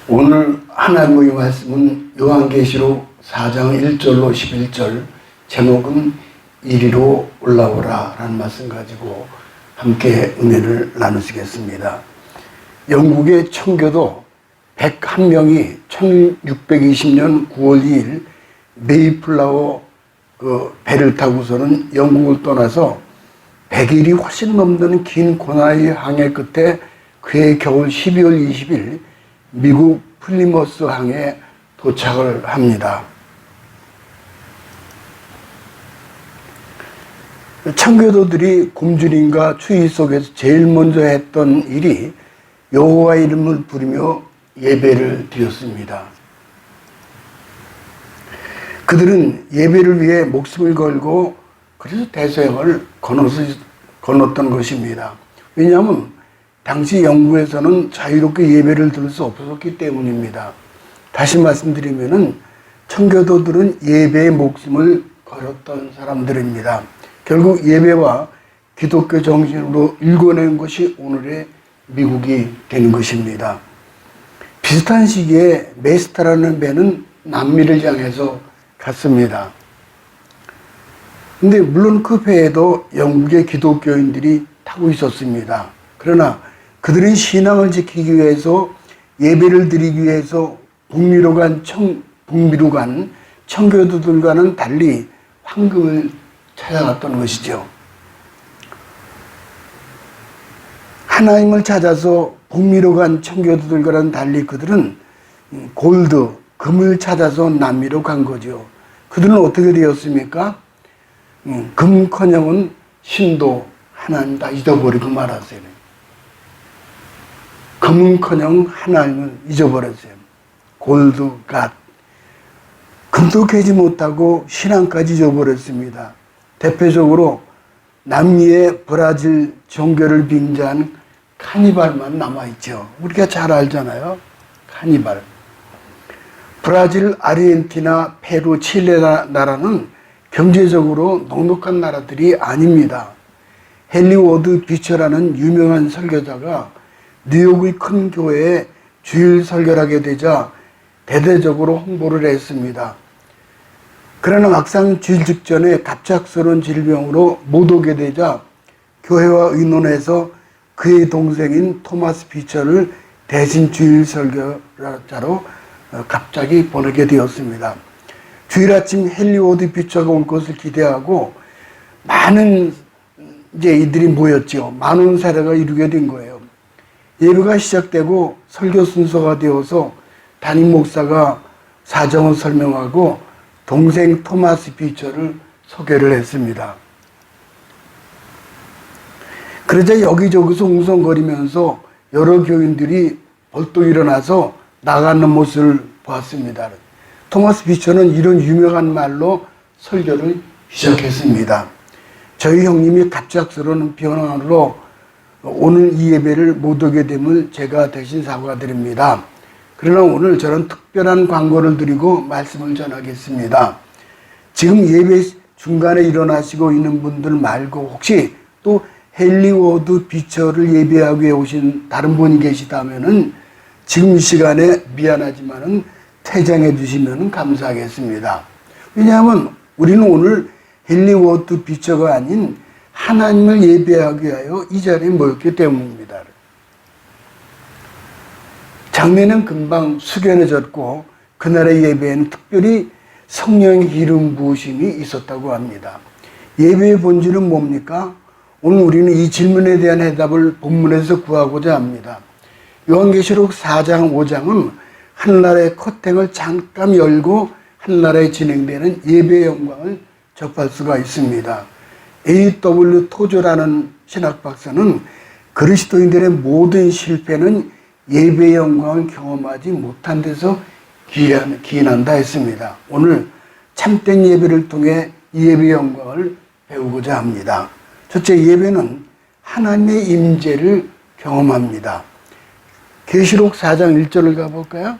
오늘 하나님의 말씀은 요한계시록 4장 1절로 11절, 제목은 이리로 올라오라 라는 말씀 가지고 함께 은혜를 나누시겠습니다. 영국의 청교도 101명이 1620년 9월 2일 메이플라워 배를 타고서는 영국을 떠나서 100일이 훨씬 넘는 긴 고난의 항해 끝에 그해 겨울 12월 20일 미국 플리머스 항에 도착을 합니다. 청교도들이 굶주림과 추위 속에서 제일 먼저 했던 일이 여호와 이름을 부르며 예배를 드렸습니다. 그들은 예배를 위해 목숨을 걸고 그래서 대서양을 건넜던 것입니다. 왜냐하면 당시 영국에서는 자유롭게 예배를 드릴 수 없었기 때문입니다. 다시 말씀드리면은 청교도들은 예배에 목숨을 걸었던 사람들입니다. 결국 예배와 기독교 정신으로 일궈낸 것이 오늘의 미국이 된 것입니다. 비슷한 시기에 메스타라는 배는 남미를 향해서 갔습니다. 근데 물론 그 배에도 영국의 기독교인들이 타고 있었습니다. 그러나 그들은 신앙을 지키기 위해서, 예배를 드리기 위해서 북미로 간 청교도들과는 달리 황금을 찾아갔던 것이죠. 하나님을 찾아서 북미로 간 청교도들과는 달리 그들은 골드, 금을 찾아서 남미로 간 거죠. 그들은 어떻게 되었습니까? 금커녕은 신도 하나님 다 잊어버리고 말았어요. 금은커녕 하나님을 잊어버렸어요. 골드, 갓. 금도 캐지 못하고 신앙까지 잊어버렸습니다. 대표적으로 남미의 브라질 종교를 빙자한 카니발만 남아있죠. 우리가 잘 알잖아요. 카니발. 브라질, 아르헨티나, 페루, 칠레 나라는 경제적으로 넉넉한 나라들이 아닙니다. 헨리 비처라는 유명한 설교자가 뉴욕의 큰 교회에 주일 설교를 하게 되자 대대적으로 홍보를 했습니다. 그러나 막상 주일 직전에 갑작스러운 질병으로 못 오게 되자 교회와 의논해서 그의 동생인 토마스 비처를 대신 주일 설교자로 갑자기 보내게 되었습니다. 주일 아침 헨리 비처가 올 것을 기대하고 많은 이들이 모였죠. 많은 사례가 이루게 된 거예요. 예배가 시작되고 설교 순서가 되어서 담임 목사가 사정을 설명하고 동생 토마스 비처를 소개를 했습니다. 그러자 여기저기서 웅성거리면서 여러 교인들이 벌떡 일어나서 나가는 모습을 보았습니다. 토마스 비처는 이런 유명한 말로 설교를 시작했습니다. 저희 형님이 갑작스러운 변화로 오늘 이 예배를 못 오게 됨을 제가 대신 사과드립니다. 그러나 오늘 저는 특별한 광고를 드리고 말씀을 전하겠습니다. 지금 예배 중간에 일어나시고 있는 분들 말고 혹시 또 헨리 비처를 예배하기 위해 오신 다른 분이 계시다면은 지금 이 시간에 미안하지만은 퇴장해 주시면 감사하겠습니다. 왜냐하면 우리는 오늘 헨리 비처가 아닌 하나님을 예배하기 위하여 이 자리에 모였기 때문입니다. 장례는 금방 숙연해졌고 그날의 예배에는 특별히 성령의 기름 부으심이 있었다고 합니다. 예배의 본질은 뭡니까? 오늘 우리는 이 질문에 대한 해답을 본문에서 구하고자 합니다. 요한계시록 4장 5장은 하늘나라의 커튼을 잠깐 열고 하늘나라에 진행되는 예배의 영광을 접할 수가 있습니다. A.W. 토저라는 신학박사는 그리스도인들의 모든 실패는 예배의 영광을 경험하지 못한 데서 기인한다 했습니다. 오늘 참된 예배를 통해 예배의 영광을 배우고자 합니다. 첫째, 예배는 하나님의 임재를 경험합니다. 계시록 4장 1절을 가볼까요?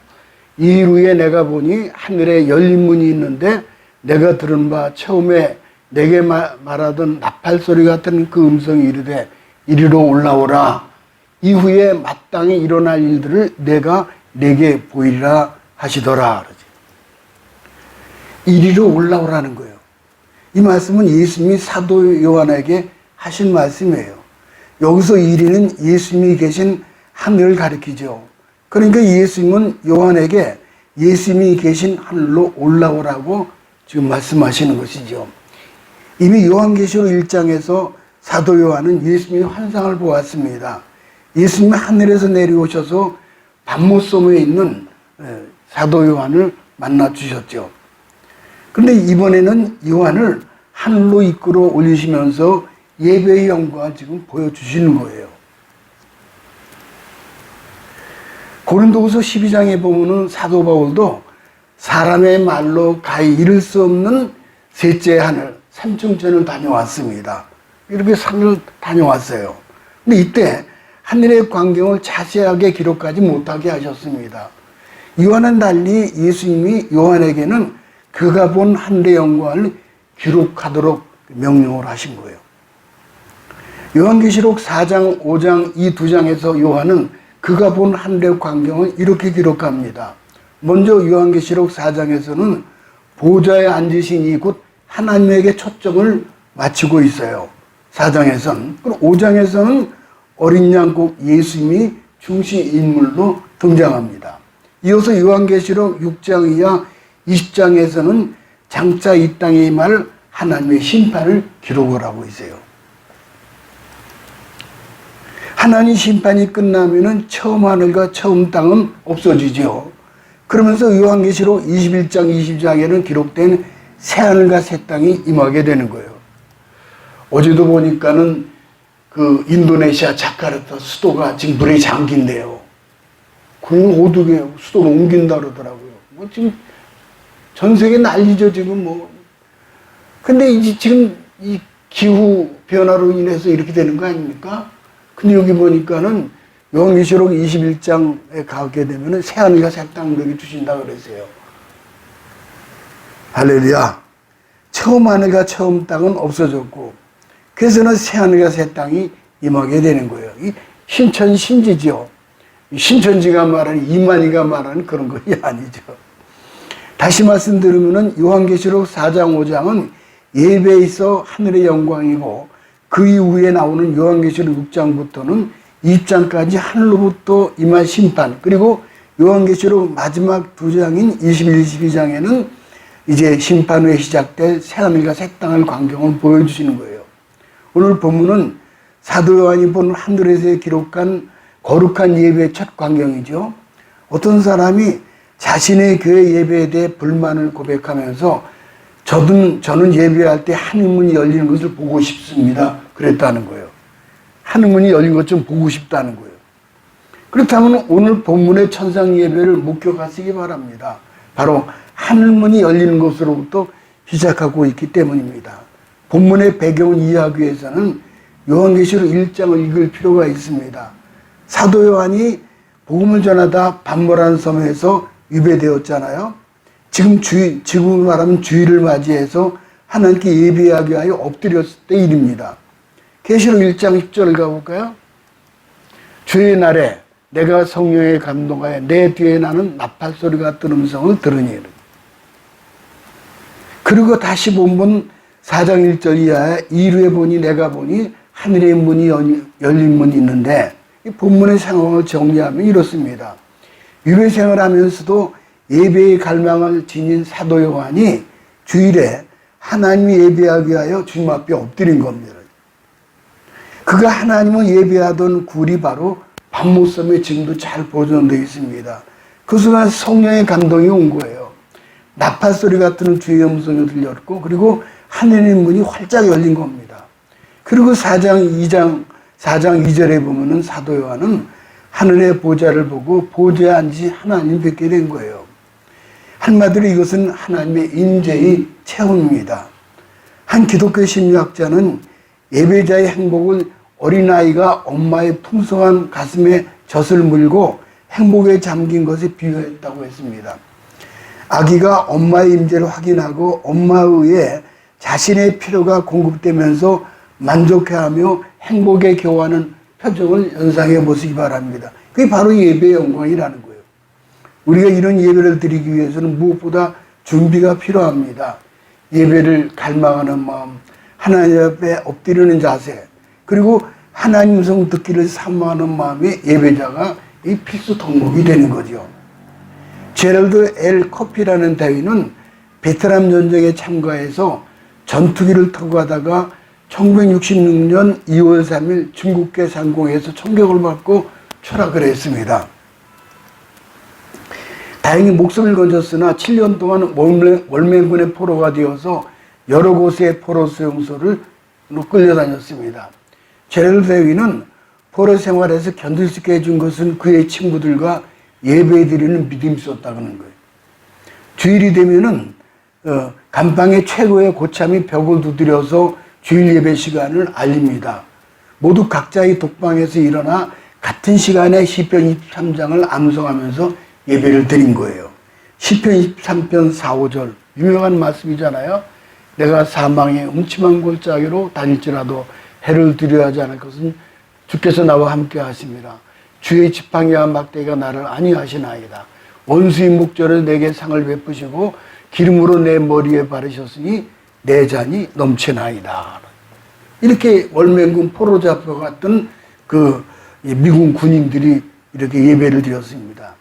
이일 후에 내가 보니 하늘에 열린 문이 있는데 내가 들은 바 처음에 내게 말하던 나팔 소리 같은 그 음성이 이르되 이리로 올라오라. 이후에 마땅히 일어날 일들을 내가 내게 보이리라 하시더라. 그러지. 이리로 올라오라는 거예요. 이 말씀은 예수님이 사도 요한에게 하신 말씀이에요. 여기서 이리는 예수님이 계신 하늘을 가리키죠. 그러니까 예수님은 요한에게 예수님이 계신 하늘로 올라오라고 지금 말씀하시는 것이죠. 이미 요한계시록 1장에서 사도 요한은 예수님의 환상을 보았습니다. 예수님이 하늘에서 내려오셔서 밤모섬에 있는 사도 요한을 만나 주셨죠. 그런데 이번에는 요한을 하늘로 이끌어 올리시면서 예배의 영광을 지금 보여주시는 거예요. 고린도후서 12장에 보면은 사도 바울도 사람의 말로 가히 이룰 수 없는 셋째 하늘, 삼층천을 다녀왔습니다. 이렇게 산을 다녀왔어요. 근데 이때 하늘의 광경을 자세하게 기록하지 못하게 하셨습니다. 이와는 달리 예수님이 요한에게는 그가 본 하늘의 영광을 기록하도록 명령을 하신 거예요. 요한계시록 4장, 5장 이 두 장에서 요한은 그가 본 하늘의 광경을 이렇게 기록합니다. 먼저 요한계시록 4장에서는 보좌에 앉으신 이 곧 하나님에게 초점을 맞추고 있어요. 4장에서는. 그리고 5장에서는 어린 양 곧 예수님이 중심 인물로 등장합니다. 이어서 요한계시록 6장 이하 20장에서는 장차 이 땅에 임할 하나님의 심판을 기록을 하고 있어요. 하나님 심판이 끝나면은 처음 하늘과 처음 땅은 없어지죠. 그러면서 요한계시록 21장, 20장에는 기록된 새 하늘과 새 땅이 임하게 되는 거예요. 어제도 보니까는 그 인도네시아 자카르타 수도가 지금 물에 잠긴대요. 그럼 어떻게 수도를 옮긴다 그러더라고요. 뭐 지금 전 세계 난리죠, 지금 뭐. 근데 이제 지금 이 기후 변화로 인해서 이렇게 되는 거 아닙니까? 근데 여기 보니까는 요한계시록 21장에 가게 되면은 새 하늘과 새 땅을 주신다 그랬어요. 할렐루야. 처음 하늘과 처음 땅은 없어졌고, 그래서는 새 하늘과 새 땅이 임하게 되는 거예요. 이 신천신지죠. 신천지가 말하는, 이만희가 말하는 그런 것이 아니죠. 다시 말씀드리면은 요한계시록 4장, 5장은 예배에 있어 하늘의 영광이고, 그 이후에 나오는 요한계시록 6장부터는 2장까지 하늘로부터 임할 심판, 그리고 요한계시록 마지막 두 장인 21, 22장에는 이제 심판 후에 시작될 새하늘과 새 땅의 광경을 보여주시는 거예요. 오늘 본문은 사도 요한이 본 하늘에서 기록한 거룩한 예배의 첫 광경이죠. 어떤 사람이 자신의 교회 예배에 대해 불만을 고백하면서 저는 예배할 때 하늘문이 열리는 것을 보고 싶습니다. 그랬다는 거예요. 하늘문이 열린 것 좀 보고 싶다는 거예요. 그렇다면 오늘 본문의 천상 예배를 목격하시기 바랍니다. 바로 하늘문이 열리는 것으로부터 시작하고 있기 때문입니다. 본문의 배경을 이해하기 위해서는 요한계시록 1장을 읽을 필요가 있습니다. 사도 요한이 복음을 전하다 반모라는 섬에서 유배되었잖아요. 지금 말하면 주일을 맞이해서 하나님께 예배하기 위하여 엎드렸을 때 일입니다. 계시록 1장 10절을 가볼까요? 주의 날에 내가 성령에 감동하여 내 뒤에 나는 나팔 소리가 뜬 음성을 들으니. 그리고 다시 본문 4장 1절 이하에 이루에 보니 내가 보니 하늘의 문이 열린 문이 있는데, 이 본문의 상황을 정리하면 이렇습니다. 유배 생활하면서도 예배의 갈망을 지닌 사도 요한이 주일에 하나님이 예배하기 위하여 주님 앞에 엎드린 겁니다. 그가 하나님을 예배하던 굴이 바로 밤모섬에 지금도 잘 보존되어 있습니다. 그 순간 성령의 감동이 온 거예요. 나팔 소리 같은 주의 음성이 들렸고, 그리고 하늘의 문이 활짝 열린 겁니다. 그리고 4장 2절에 보면은 사도 요한은 하늘의 보좌를 보고 보좌에 앉으신 하나님 뵙게 된 거예요. 한마디로 이것은 하나님의 임재의 체험입니다. 한 기독교 심리학자는 예배자의 행복을 어린아이가 엄마의 풍성한 가슴에 젖을 물고 행복에 잠긴 것에 비유했다고 했습니다. 아기가 엄마의 임재를 확인하고 엄마에 의해 자신의 필요가 공급되면서 만족해하며 행복에 겨워하는 표정을 연상해 보시기 바랍니다. 그게 바로 예배의 영광이라는 거예요. 우리가 이런 예배를 드리기 위해서는 무엇보다 준비가 필요합니다. 예배를 갈망하는 마음, 하나님 앞에 엎드리는 자세, 그리고 하나님 성 듣기를 사모하는 마음의 예배자가 이 필수 덕목이 되는 거죠. 제럴드 엘 커피라는 대위는 베트남 전쟁에 참가해서 전투기를 타고 가다가 1966년 2월 3일 중국계 상공에서 총격을 받고 추락을 했습니다. 다행히 목숨을 건졌으나 7년 동안 월맹군의 포로가 되어서 여러 곳의 포로 수용소를 끌려다녔습니다. 제럴드 대위는 포로 생활에서 견딜 수 있게 해준 것은 그의 친구들과 예배드리는 믿음이 있었다는 거예요. 주일이 되면은 감방의 최고의 고참이 벽을 두드려서 주일 예배 시간을 알립니다. 모두 각자의 독방에서 일어나 같은 시간에 시편 23장을 암송하면서 예배를 드린 거예요. 시편 23편 4, 5절 유명한 말씀이잖아요. 내가 사망의 음침한 골짜기로 다닐지라도 해를 두려워하지 않을 것은 주께서 나와 함께 하십니다. 주의 지팡이와 막대기가 나를 안위하시나이다. 원수의 목전에 내게 상을 베푸시고 기름으로 내 머리에 바르셨으니 내 잔이 넘치나이다. 이렇게 월맹군 포로 잡혀갔던 그 미군 군인들이 이렇게 예배를 드렸습니다.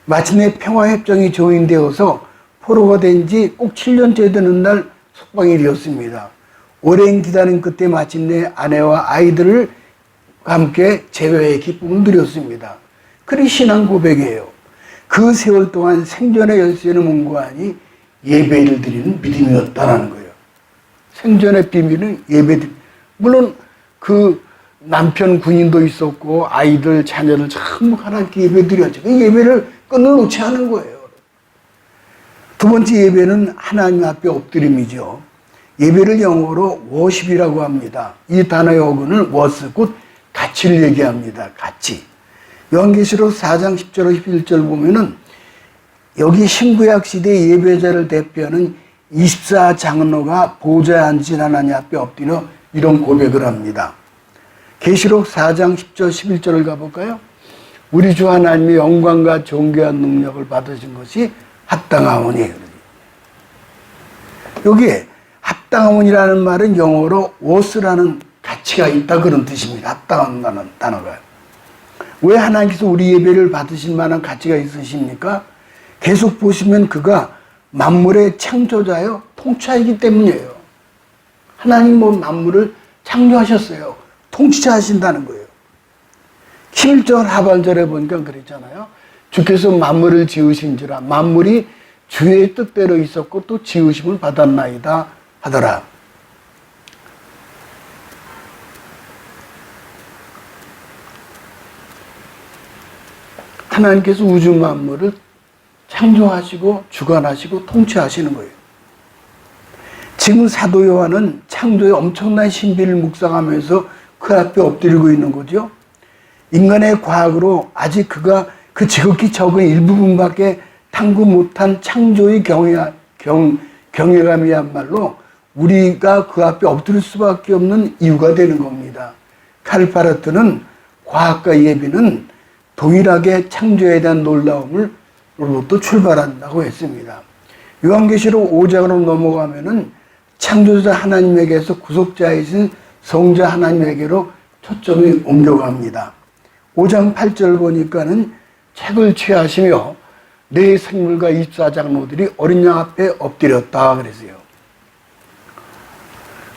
마침내 평화협정이 조인되어서 포로가 된 지 꼭 7년째 되는 날 석방이 되었습니다. 오랜 기다림 끝에 마침내 아내와 아이들을 함께 재회의 기쁨을 누렸습니다. 그리 신앙 고백이에요. 그 세월 동안 생존의 열쇠는 문고하니 예배를 드리는 믿음이었다라는 거예요. 생존의 비밀은 예배. 물론 그 남편 군인도 있었고 아이들 자녀를 전부 하나님께 예배 드렸죠. 그 예배를 끊어놓지 않은 거예요. 두 번째 예배는 하나님 앞에 엎드림이죠. 예배를 영어로 worship이라고 합니다. 이 단어의 어근은 was, 곧 가치를 얘기합니다. 가치. 요한계시록 4장 10절 11절 보면은 여기 신구약 시대 예배자를 대표하는 24장로가 보좌에 앉은 하나님 앞에 엎드려 이런 고백을 합니다. 계시록 4장 10절 11절을 가볼까요? 우리 주 하나님의 영광과 존귀한 능력을 받으신 것이 합당하오니. 여기에 합당하오니라는 말은 영어로 was라는 가치가 있다 그런 뜻입니다. 합당하다는 단어가. 왜 하나님께서 우리 예배를 받으실 만한 가치가 있으십니까? 계속 보시면 그가 만물의 창조자요 통치자이기 때문이에요. 하나님 만물을 창조하셨어요. 통치자하신다는 거예요. 11절 하반절에 보니까 그랬잖아요. 주께서 만물을 지으신지라 만물이 주의 뜻대로 있었고 또 지으심을 받았나이다 하더라. 하나님께서 우주 만물을 창조하시고 주관하시고 통치하시는 거예요. 지금 사도 요한은 창조의 엄청난 신비를 묵상하면서 그 앞에 엎드리고 있는 거죠. 인간의 과학으로 아직 그가 그 지극히 적은 일부분밖에 탐구 못한 창조의 경외감이야말로 우리가 그 앞에 엎드릴 수밖에 없는 이유가 되는 겁니다. 칼파르트는 과학과 예비는 동일하게 창조에 대한 놀라움으로부터 출발한다고 했습니다. 요한계시록 5장으로 넘어가면은 창조자 하나님에게서 구속자이신 성자 하나님에게로 초점이 옮겨갑니다. 5장 8절 보니까는 책을 취하시며 네 생물과 24장로들이 어린 양 앞에 엎드렸다 그랬어요.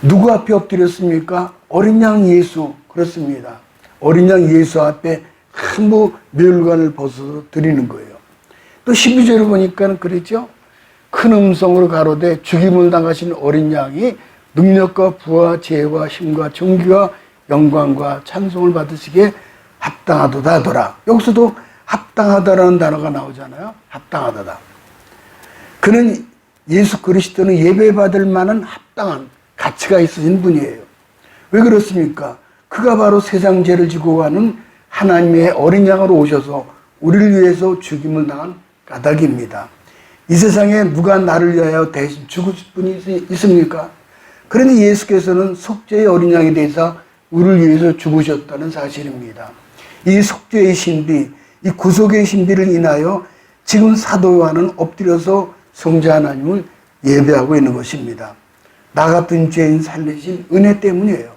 누구 앞에 엎드렸습니까? 어린 양 예수. 그렇습니다. 어린 양 예수 앞에 한부 멸관을 벗어서 드리는 거예요. 또 12절을 보니까 그랬죠. 큰 음성으로 가로되 죽임을 당하신 어린 양이 능력과 부와 지혜와 힘과 존귀와 영광과 찬송을 받으시기에 합당하도다 하더라. 여기서도 합당하다라는 단어가 나오잖아요. 합당하다다. 그는 예수 그리스도는 예배받을 만한 합당한 가치가 있으신 분이에요. 왜 그렇습니까? 그가 바로 세상 죄를 지고 가는 하나님의 어린 양으로 오셔서 우리를 위해서 죽임을 당한 까닭입니다. 이 세상에 누가 나를 위하여 대신 죽으실 분이 있습니까? 그런데 예수께서는 속죄의 어린 양에 대해서 우리를 위해서 죽으셨다는 사실입니다. 이 속죄의 신비, 이 구속의 신비를 인하여 지금 사도 요한은 엎드려서 성자 하나님을 예배하고 있는 것입니다. 나 같은 죄인 살리신 은혜 때문이에요.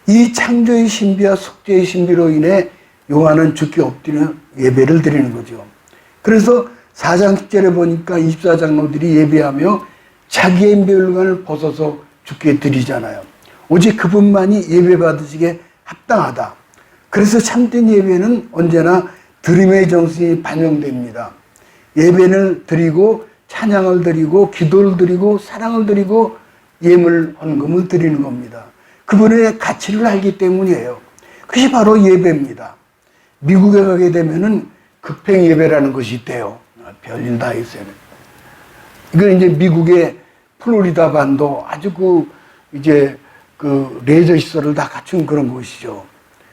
이 창조의 신비와 속죄의 신비로 인해 요한은 주께 엎드려 예배를 드리는 거죠. 그래서 4장 10절에 보니까 24장로들이 예배하며 자기의 멸관을 벗어서 주께 드리잖아요. 오직 그분만이 예배 받으시기에 합당하다. 그래서 참된 예배는 언제나 드림의 정신이 반영됩니다. 예배를 드리고 찬양을 드리고 기도를 드리고 사랑을 드리고 예물 헌금을 드리는 겁니다. 그분의 가치를 알기 때문이에요. 그것이 바로 예배입니다. 미국에 가게 되면은 급행 예배라는 것이 있대요. 별일 다 있어요. 이건 이제 미국의 플로리다 반도 아주 이제 레저 시설을 다 갖춘 그런 곳이죠.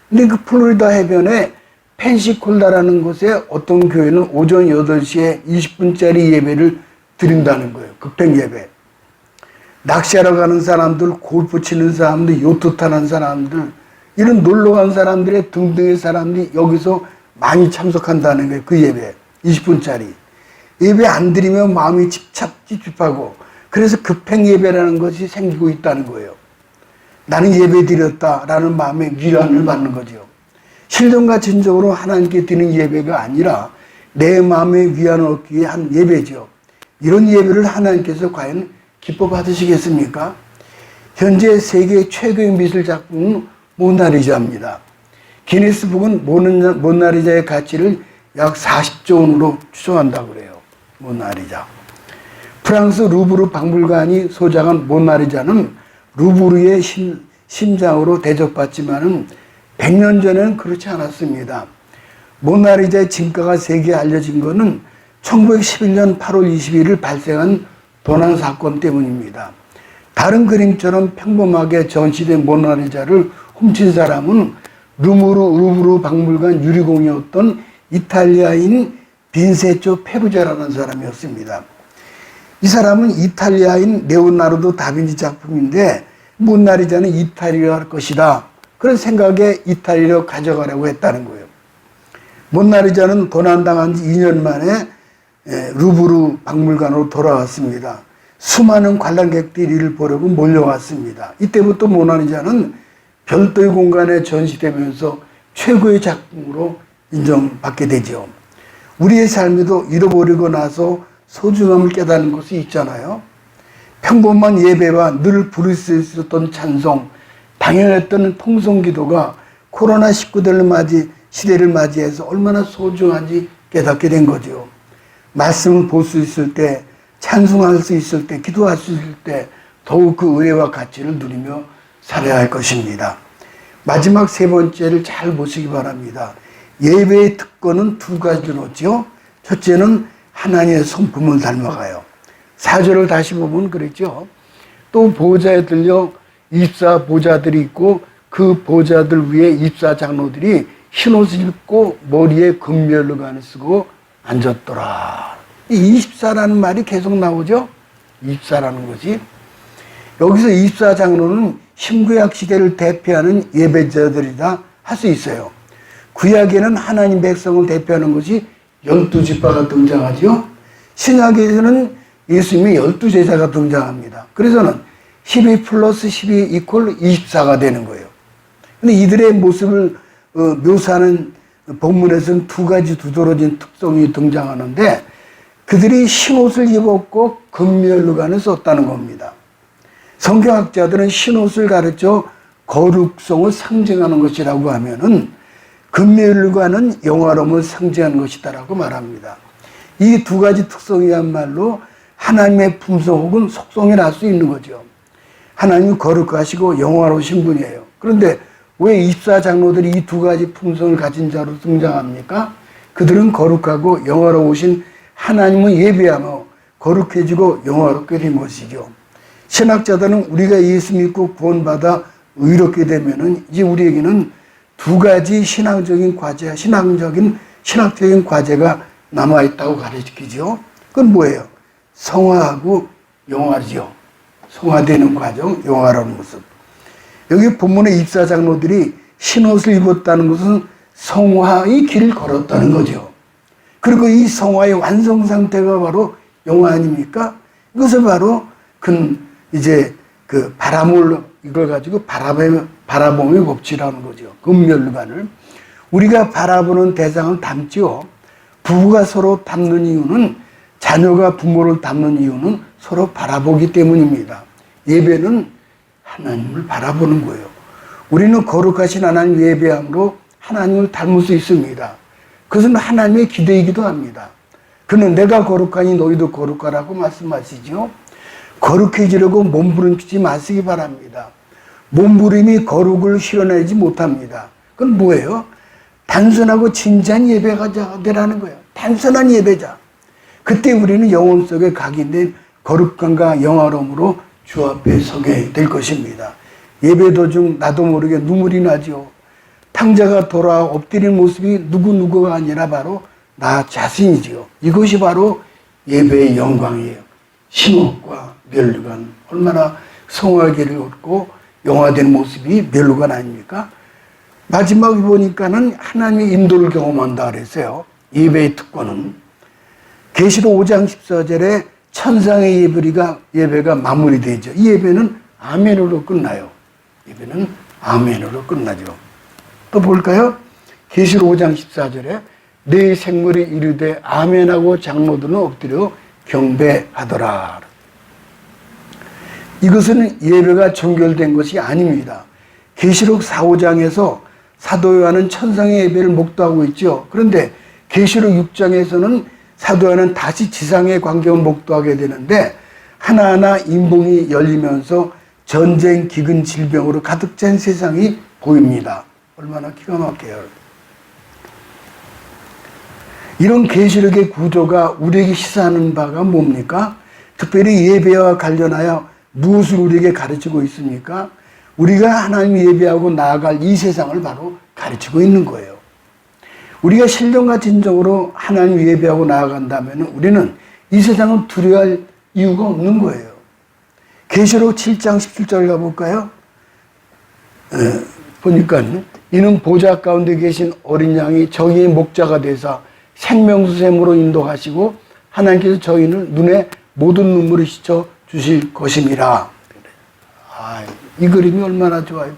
근데 그 플로리다 해변에 펜시콜라라는 곳에 어떤 교회는 오전 8시에 20분짜리 예배를 드린다는 거예요. 급행 예배. 낚시하러 가는 사람들, 골프 치는 사람들, 요트 타는 사람들, 이런 놀러 간 사람들의 등등의 사람들이 여기서 많이 참석한다는 거예요. 그 예배. 20분짜리. 예배 안 드리면 마음이 찝찝하고 그래서 급행 예배라는 것이 생기고 있다는 거예요. 나는 예배 드렸다라는 마음의 위안을 받는 거죠. 신령과 진정으로 하나님께 드리는 예배가 아니라 내 마음의 위안을 얻기 위해 한 예배죠. 이런 예배를 하나님께서 과연 기뻐 받으시겠습니까? 현재 세계 최고의 미술 작품은 모나리자입니다. 기네스북은 모나리자의 가치를 약 40조 원으로 추정한다고 그래요. 모나리자. 프랑스 루브르 박물관이 소장한 모나리자는 루브르의 심장으로 대접받지만은 100년 전에는 그렇지 않았습니다. 모나리자의 진가가 세계에 알려진 것은 1911년 8월 21일 발생한 도난 사건 때문입니다. 다른 그림처럼 평범하게 전시된 모나리자를 훔친 사람은 루브르 박물관 유리공이었던 이탈리아인 빈세초 페루자라는 사람이었습니다. 이 사람은 이탈리아인 레오나르도 다빈치 작품인데 모나리자는 이탈리아 것이다. 그런 생각에 이탈리아로 가져가려고 했다는 거예요. 모나리자는 도난당한 지 2년 만에 루브르 박물관으로 돌아왔습니다. 수많은 관람객들이 이를 보려고 몰려왔습니다. 이때부터 모나리자는 별도의 공간에 전시되면서 최고의 작품으로 인정받게 되죠. 우리의 삶에도 잃어버리고 나서 소중함을 깨닫는 것이 있잖아요. 평범한 예배와 늘 부를 수 있었던 찬송, 당연했던 통성기도가 코로나19 시대를 맞이해서 얼마나 소중한지 깨닫게 된 거죠. 말씀을 볼 수 있을 때, 찬송할 수 있을 때, 기도할 수 있을 때 더욱 그 은혜와 가치를 누리며 살아야 할 것입니다. 마지막 세 번째를 잘 보시기 바랍니다. 예배의 특권은 두 가지로죠. 첫째는 하나님의 성품을 닮아가요. 4절을 다시 보면 그랬죠. 또 보좌에 들려 입사 보좌들이 있고 그 보좌들 위에 입사 장로들이 흰옷을 입고 머리에 금면류관을 쓰고 앉았더라. 이 24라는 말이 계속 나오죠. 24라는 것이. 여기서 24 장로는 신구약 시대를 대표하는 예배자들이다 할 수 있어요. 구약에는 하나님 백성을 대표하는 것이 12지파가 등장하죠. 신약에서는 예수님의 12제자가 등장합니다. 그래서는 12 플러스 12 이퀄 24가 되는 거예요. 근데 이들의 모습을 묘사하는 본문에서는 두 가지 두드러진 특성이 등장하는데 그들이 흰옷을 입었고 금면류관을 썼다는 겁니다. 성경학자들은 흰옷을 가르쳐 거룩성을 상징하는 것이라고 하면은 금면류관은 영화로움을 상징하는 것이다라고 말합니다. 이 두 가지 특성이야말로 하나님의 품성 혹은 속성이라 할 수 있는 거죠. 하나님은 거룩하시고 영화로우신 분이에요. 그런데 왜 24장로들이 이 두 가지 품성을 가진 자로 등장합니까? 그들은 거룩하고 영화로우신 하나님을 예배하며 거룩해지고 영화롭게 된 것이죠. 신학자들은 우리가 예수 믿고 구원받아 의롭게 되면은 이제 우리에게는 두 가지 신학적인 과제가 남아있다고 가르치죠. 그건 뭐예요? 성화하고 영화죠. 성화되는 과정, 영화라는 모습. 여기 본문의 입사 장로들이 흰옷을 입었다는 것은 성화의 길을 걸었다는 거죠. 그리고 이 성화의 완성 상태가 바로 영화 아닙니까? 이것을 바로 이제 그 바라볼, 이걸 가지고 바라봄의 법칙이라는 거죠. 은멸관을. 우리가 바라보는 대상을 닮지요. 부부가 서로 닮는 이유는, 자녀가 부모를 닮는 이유는 서로 바라보기 때문입니다. 예배는 하나님을 바라보는 거예요. 우리는 거룩하신 하나님 예배함으로 하나님을 닮을 수 있습니다. 그것은 하나님의 기대이기도 합니다. 그는 내가 거룩하니 너희도 거룩하라고 말씀하시죠. 거룩해지려고 몸부림치지 마시기 바랍니다. 몸부림이 거룩을 실현하지 못합니다. 그건 뭐예요? 단순하고 진지한 예배가 되라는 거예요. 단순한 예배자. 그때 우리는 영혼 속에 각인된 거룩함과 영화로움으로 주 앞에 서게 될 것입니다. 예배 도중 나도 모르게 눈물이 나죠. 탕자가 돌아 엎드린 모습이 누구가 아니라 바로 나 자신이지요. 이것이 바로 예배의 영광이에요. 심옥과 멸류관, 얼마나 성화기를 얻고 영화된 모습이 멸류관 아닙니까? 마지막에 보니까는 하나님의 인도를 경험한다 그랬어요. 예배의 특권은 계시록 5장 14절에 천상의 예배가 마무리되죠. 이 예배는 아멘으로 끝나요. 예배는 아멘으로 끝나죠. 또 볼까요? 계시록 5장 14절에 내 생물이 이르되 아멘하고 장로들은 엎드려 경배하더라. 이것은 예배가 종결된 것이 아닙니다. 계시록 4, 5장에서 사도 요한은 천상의 예배를 목도하고 있죠. 그런데 계시록 6장에서는 사도 요한은 다시 지상의 광경을 목도하게 되는데 하나하나 인봉이 열리면서 전쟁, 기근, 질병으로 가득 찬 세상이 보입니다. 얼마나 기가 막혀요. 이런 계시록의 구조가 우리에게 시사하는 바가 뭡니까? 특별히 예배와 관련하여 무엇을 우리에게 가르치고 있습니까? 우리가 하나님 예배하고 나아갈 이 세상을 바로 가르치고 있는 거예요. 우리가 신령과 진정으로 하나님 예배하고 나아간다면 우리는 이 세상을 두려워할 이유가 없는 거예요. 계시록 7장 17절 가볼까요? 보니까 이는 보좌 가운데 계신 어린 양이 정의의 목자가 되사 생명수샘으로 인도하시고 하나님께서 저희를 눈에 모든 눈물을 씻어 주실 것임이라. 이 그림이 얼마나 좋아요.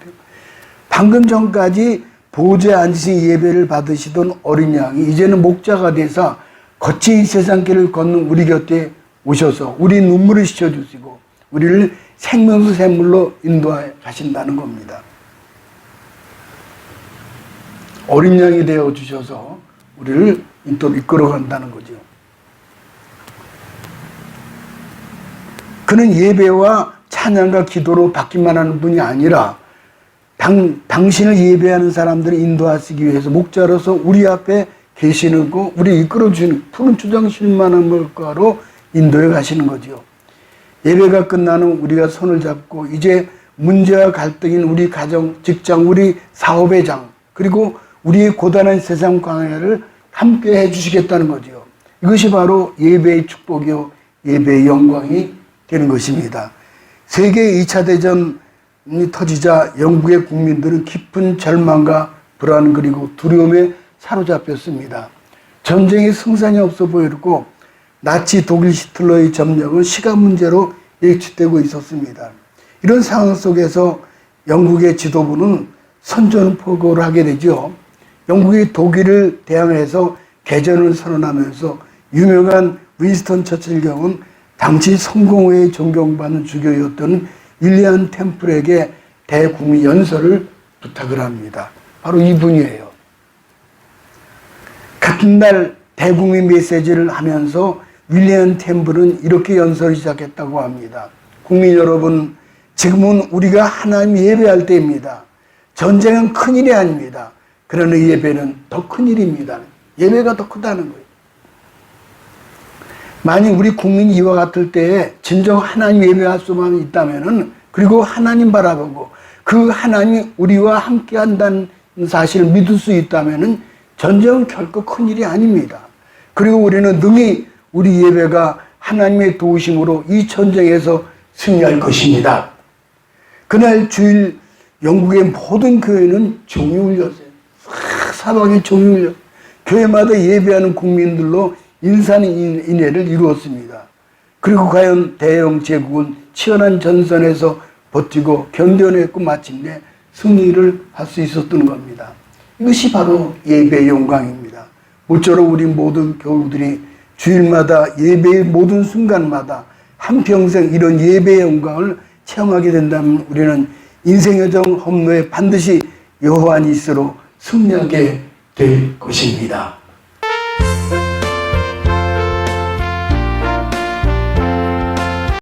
방금 전까지 보좌에 앉으신 예배를 받으시던 어린 양이 이제는 목자가 되사 거친 세상길을 걷는 우리 곁에 오셔서 우리 눈물을 씻어주시고 우리를 생명수 샘물로 인도해 가신다는 겁니다. 어린 양이 되어 주셔서 우리를 또 이끌어 간다는 거죠. 그는 예배와 찬양과 기도로 받기만 하는 분이 아니라 당신을 예배하는 사람들을 인도하시기 위해서 목자로서 우리 앞에 계시는 거, 우리 이끌어주는 푸른 주장 실만한 물가로 인도해 가시는 거죠. 예배가 끝나는 우리가 손을 잡고 이제 문제와 갈등인 우리 가정, 직장, 우리 사업의 장, 그리고 우리의 고단한 세상 광야를 함께 해주시겠다는 거죠. 이것이 바로 예배의 축복이요, 예배의 영광이 되는 것입니다. 세계 2차 대전이 터지자 영국의 국민들은 깊은 절망과 불안 그리고 두려움에 사로잡혔습니다. 전쟁의 승산이 없어 보였고 나치 독일 히틀러의 점령은 시간 문제로 예측되고 있었습니다. 이런 상황 속에서 영국의 지도부는 선전포고를 하게 되죠. 영국이 독일을 대항해서 개전을 선언하면서 유명한 윈스턴 처칠 경우는 당시 성공회에 존경받는 주교였던 윌리엄 템플에게 대국민 연설을 부탁을 합니다. 바로 이분이에요. 같은 날 대국민 메시지를 하면서 윌리엄 템플은 이렇게 연설을 시작했다고 합니다. 국민 여러분, 지금은 우리가 하나님 예배할 때입니다. 전쟁은 큰일이 아닙니다. 그러나 예배는 더 큰일입니다. 예배가 더 크다는 거예요. 만약 우리 국민이 이와 같을 때에 진정 하나님 예배할 수만 있다면은, 그리고 하나님 바라보고 그 하나님이 우리와 함께 한다는 사실을 믿을 수 있다면은 전쟁은 결코 큰일이 아닙니다. 그리고 우리는 능히 우리 예배가 하나님의 도우심으로 이 전쟁에서 승리할 것입니다. 그날 주일 영국의 모든 교회는 종이 울렸어요. 사방에 종이 울렸어요. 교회마다 예배하는 국민들로 인산인해를 이루었습니다. 그리고 과연 대영 제국은 치열한 전선에서 버티고 견뎌냈고 마침내 승리를 할 수 있었던 겁니다. 이것이 바로 예배의 영광입니다. 모쪼록 우리 모든 교우들이 주일마다 예배의 모든 순간마다 한평생 이런 예배의 영광을 체험하게 된다면 우리는 인생의 정 험로에 반드시 여호와 니스로 승리하게 될 것입니다.